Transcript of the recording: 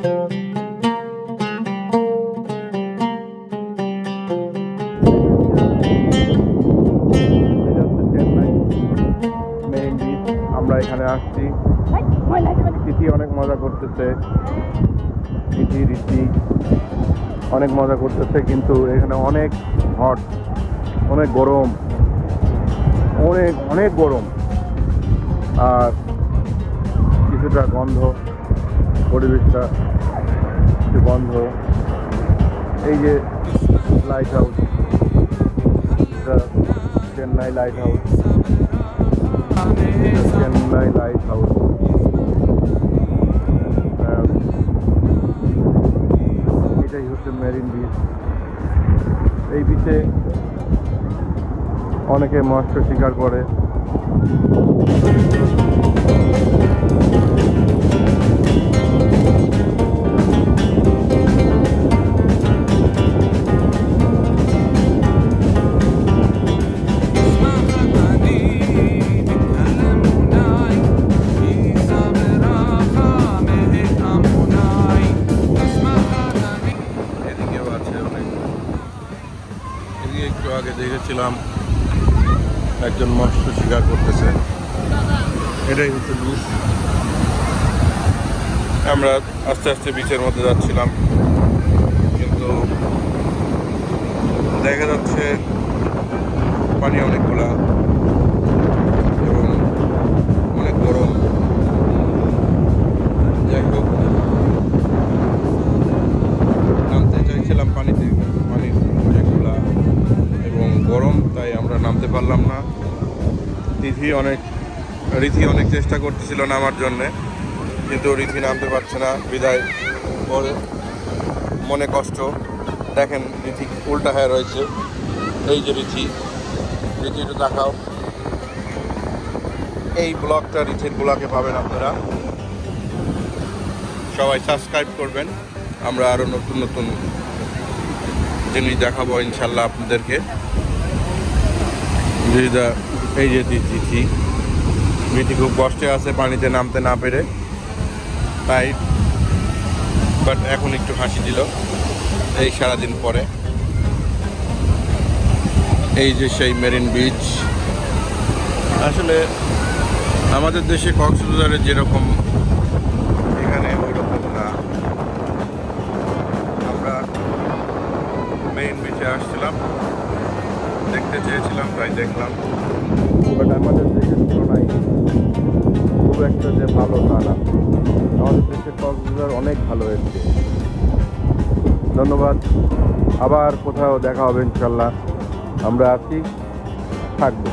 Main beach. আমরা এখানে আসছি, তিথি অনেক মজা করতেছে, তিথি রীতি অনেক মজা করতেছে, কিন্তু এখানে অনেক হট, অনেক গরম, অনেক অনেক গরম, আর কিছুটা গন্ধ, পরিবেশটা একটু গন্ধ। এই যে light house, Chennai light house, Chennai light house. এটাই হচ্ছে মেরিন বিচ। এই বিচে অনেকে মৎস্য শিকার করে। একটু আগে দেখেছিলাম একজন মৎস্য শিকার করতেছে। এটাই হচ্ছে বিচ। আমরা আস্তে আস্তে বিচের মধ্যে যাচ্ছিলাম, কিন্তু দেখা যাচ্ছে পানি অনেকগুলা এবং অনেক গরম। যাই হোক, নামতে চাইছিলাম পানিতে, পানির অনেকগুলা এবং গরম, তাই আমরা নামতে পারলাম না। রীতি অনেক চেষ্টা করতেছিল নামার জন্যে, কিন্তু রীতি নামতে পারছে না, বিদায় ওর মনে কষ্ট। দেখেন রীতি উল্টা হয়ে রয়েছে। এই যে রীতি একটু দেখাও। এই ব্লগটা রীতির ব্লগে পাবেন আপনারা। সবাই সাবস্ক্রাইব করবেন, আমরা আরও নতুন নতুন জিনিস দেখাবো ইনশাল্লাহ আপনাদেরকে। এই যে রীতি খুব কষ্টে আছে পানিতে নামতে না পেরে, তাই বাট এখন একটু হাসি দিল এই সারাদিন পরে। এই যে সেই মেরিন বিচ। আসলে আমাদের দেশে কক্সবাজারে যেরকম, এখানে ওই রকম না। আমরা মেইন বিচে আসছিলাম, দেখতে চেয়েছিলাম, তাই দেখলাম। বাট আমাদের দেশের তুলনায় খুব একটা যে ভালো তা না। আমাদের দেশের কক্সবাজার অনেক ভালো হয়েছে। ধন্যবাদ। আবার কোথাও দেখা হবে ইনশাল্লাহ। আমরা আছি, থাকবো।